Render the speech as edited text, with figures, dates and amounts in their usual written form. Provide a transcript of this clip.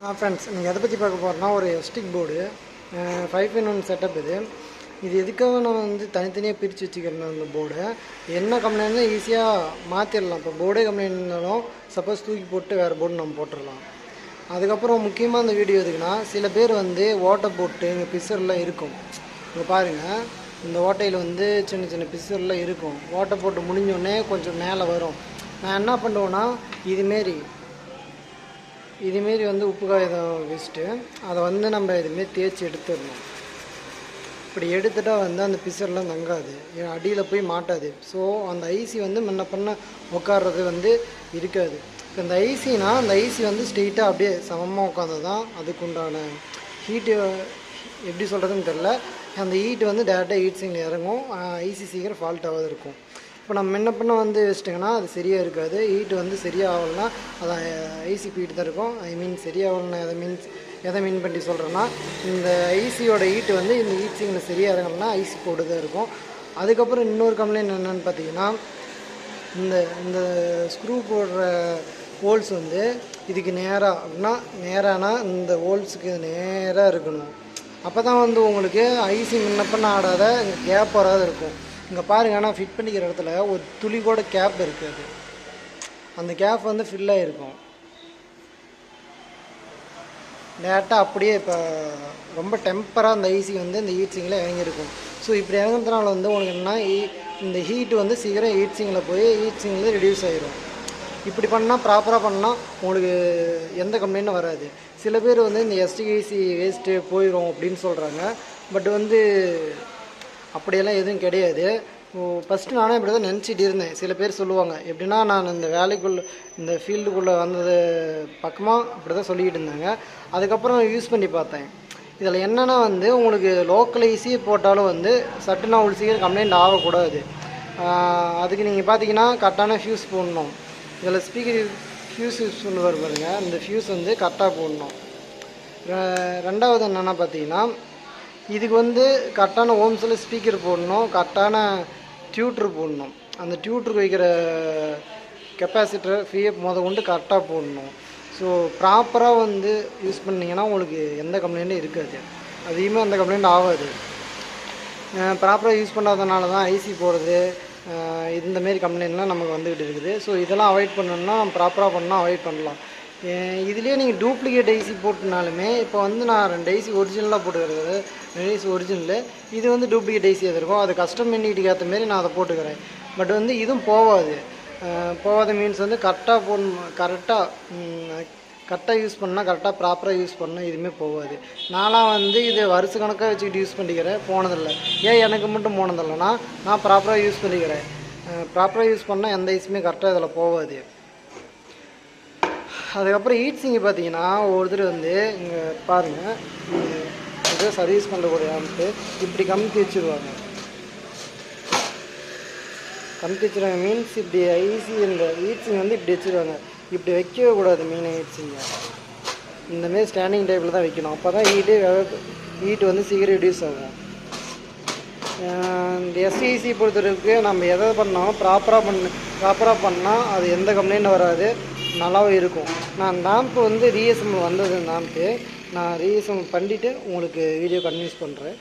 Friends நீங்கள் எதை பற்றி பார்க்க போகிறோன்னா ஒரு ஸ்டிக் போர்டு 5-in-1 செட்டப் இது எதுக்காக நான் தனித்தனியாக பிரித்து வச்சுக்கிறேன். அந்த போர்டை என்ன கம்ப்ளைண்ட் ஈஸியாக மாற்றிடலாம். இப்போ போர்டே கம்ப்ளைண்ட் இருந்தாலும் சப்போஸ் தூக்கி போட்டு வேறு போர்டு நம்ம போட்டுடலாம். அதுக்கப்புறம் முக்கியமாக இந்த வீடியோ எதுக்குன்னா, சில பேர் ஓட்டை போட்டு இங்கே பிசர்லாம் இருக்கும். இங்கே பாருங்கள், இந்த ஓட்டையில் சின்ன சின்ன பிசர்லாம் இருக்கும். ஓட்டை போட்டு முடிஞ்சோடனே கொஞ்சம் மேலே வரும். நான் என்ன பண்ணுவேன்னா, இதுமாரி உப்பு காகிதம் வச்சுட்டு அதை நம்ம இதுமாரி தேய்ச்சி எடுத்துடணும். இப்படி எடுத்துட்டால் அந்த பிசர்லாம் தங்காது, அடியில் போய் மாட்டாது. ஸோ அந்த ஐசி முன்ன பண்ண உட்கார்றது இருக்காது. இப்போ இந்த ஐசினா அந்த ஐசி ஸ்ட்ரெயிட்டாக அப்படியே சமமாக உட்காந்து தான் அதுக்குண்டான ஹீட்டு எப்படி சொல்கிறதுன்னு தெரில. அந்த ஹீட்டு டேரெக்டாக ஹீட் சிங்கில் இறங்கும், ஐசி சீக்கிரம் ஃபால்ட் ஆகாது இருக்கும். இப்போ நம்ம என்ன பண்ண வச்சிட்டிங்கன்னா அது சரியாக இருக்காது. ஹீட்டு சரியாக ஆகலைன்னா அது ஐசி போயிட்டு தான் இருக்கும். சரியாகலன்னா எதை மீன் பண்ணி சொல்கிறேன்னா, இந்த ஐசியோட ஹீட்டு இந்த ஹீட் சிங்கில் சரியாக இறங்கலைன்னா ஐசி போட்டு தான் இருக்கும். அதுக்கப்புறம் இன்னொரு கம்ப்ளைண்ட் என்னென்னு பார்த்தீங்கன்னா, இந்த ஸ்க்ரூ போடுற ஹோல்ஸ் இதுக்கு நேராக அப்படின்னா நேரானா இந்த ஹோல்ஸுக்கு நேராக இருக்கணும். அப்போ தான் உங்களுக்கு ஐசி முன்னப்பண்ண ஆடாத இங்கே கேப் வராது இருக்கும். இங்கே பாருங்கள், ஆனால் ஃபிட் பண்ணிக்கிற இடத்துல ஒரு துளி கூட கேப் இருக்காது. அந்த கேப் ஃபில்லாக இருக்கும். டேரெக்டாக அப்படியே இப்போ ரொம்ப டெம்பராக அந்த ஐசி இந்த ஹீட் சிங்கில் இறங்கியிருக்கும். ஸோ இப்படி இறங்குறதுனால உங்களுக்கு என்ன, இந்த ஹீட்டு சீக்கிரம் ஹீட் சிங்கில் போய் ஹீட் சிங்கில் ரெடியூஸ் ஆகிரும். இப்படி பண்ணால் ப்ராப்பராக பண்ணால் உங்களுக்கு எந்த கம்ப்ளைண்ட்டும் வராது. சில பேர் இந்த எஸ்டிஐசி வேஸ்ட்டு போயிடும் அப்படின்னு சொல்கிறாங்க. பட் அப்படியெல்லாம் எதுவும் கிடையாது. ஃபஸ்ட்டு நானே இப்படி தான் நினச்சிட்டு இருந்தேன். சில பேர் சொல்லுவாங்க, எப்படின்னா நான் இந்த வேலைக்குள்ளே இந்த ஃபீல்டுக்குள்ளே வந்தது பக்கமாக அப்படி தான் சொல்லிக்கிட்டு இருந்தாங்க. அதுக்கப்புறம் யூஸ் பண்ணி பார்த்தேன். இதில் என்னென்னா உங்களுக்கு லோக்கல் ஐசி போட்டாலும் சட்டுனா ஒரு சீக்கிரம் கம்ப்ளைண்ட் ஆகக்கூடாது. அதுக்கு நீங்கள் பார்த்தீங்கன்னா கரெக்டான ஃபியூஸ் போடணும். இதில் ஸ்பீக்கர் ஃபியூஸ் யூஸ் பண்ணி பாருங்க, இந்த ஃபியூஸ் கரெக்டாக போடணும். ரெண்டாவது என்னென்னா பார்த்தீங்கன்னா, இதுக்கு கரெக்டான ஓம்ஸில் ஸ்பீக்கர் போடணும், கரெக்டான டியூட்ரு போடணும். அந்த டியூட்ருக்கு வைக்கிற கெப்பாசிட்டர் ஃபிஎஃப் கொண்டு கரெக்டாக போடணும். ஸோ ப்ராப்பராக யூஸ் பண்ணிங்கன்னா உங்களுக்கு எந்த கம்ப்ளைண்ட்டும் இருக்காது. அதிகமாக எந்த கம்ப்ளைண்ட் ஆகாது. ப்ராப்பராக யூஸ் பண்ணாதனால தான் ஐசி போடுறது இந்தமாரி கம்ப்ளைண்ட்லாம் நமக்கு வந்துக்கிட்டு இருக்குது. ஸோ இதெல்லாம் அவாய்ட் பண்ணணுன்னா ப்ராப்பராக பண்ணால் அவாய்ட் பண்ணலாம். இதுலேயே நீங்கள் டூப்ளிகேட் ஐசி போட்டுனாலுமே, இப்போ நான் 2 ஐசி ஒரிஜினலாக போட்டுக்கிறது, 2 ஐசி ஒரிஜினலு, இது டூப்ளிகேட் ஐசி எது இருக்கும், அது கஸ்டம் பண்ணிட்டு ஏற்ற மாரி நான் அதை போட்டுக்கிறேன். பட் இதுவும் போகாத மீன்ஸ் கரெக்டாக போடணும். கரெக்டாக யூஸ் பண்ணால், கரெக்டாக ப்ராப்பராக யூஸ் பண்ணால் எதுவுமே போகாது. நான்லாம் இது வருஷ கணக்காக வச்சுக்கிட்டு யூஸ் பண்ணிக்கிறேன், போனதில்லை. ஏன் எனக்கு மட்டும் போனதில்லைன்னா, நான் ப்ராப்பராக யூஸ் பண்ணிக்கிறேன். ப்ராப்பராக யூஸ் பண்ணால் எந்த ஐஸுமே கரெக்டாக இதில் போகாது. அதுக்கப்புறம் ஹீட் சிங்கி பார்த்தீங்கன்னா, ஒருத்தர் இங்கே பாருங்கள், ஏதோ சர்வீஸ் பண்ணக்கூடிய ஆம்பிட்டு இப்படி கமுத்தி வச்சுருவாங்க. மீன்ஸ் இப்படி ஐசி இந்த ஹீட் சிங் இப்படி வச்சுருவாங்க. இப்படி வைக்கவே கூடாது. மெயினாக ஹீட் சிங்கை இந்தமாரி ஸ்டாண்டிங் டைப்பில் தான் வைக்கணும். அப்போ தான் ஹீட்டு சீக்கிரம் ரெடியூஸ் ஆகும். இந்த எஸ்இசி பொறுத்தவரைக்கு நம்ம எதை பண்ணாலும் ப்ராப்பராக பண்ணால் அது எந்த கம்ப்ளைண்ட்டும் வராது, நல்லாவும் இருக்கும். நான் நாம்ப்பு ரீஎஸ்எம்எல் வந்தது நாம்ப்பு நான் ரீஎஸ்எம்எல் பண்ணிவிட்டு உங்களுக்கு வீடியோ கன்வின்ஸ் பண்ணுறேன்.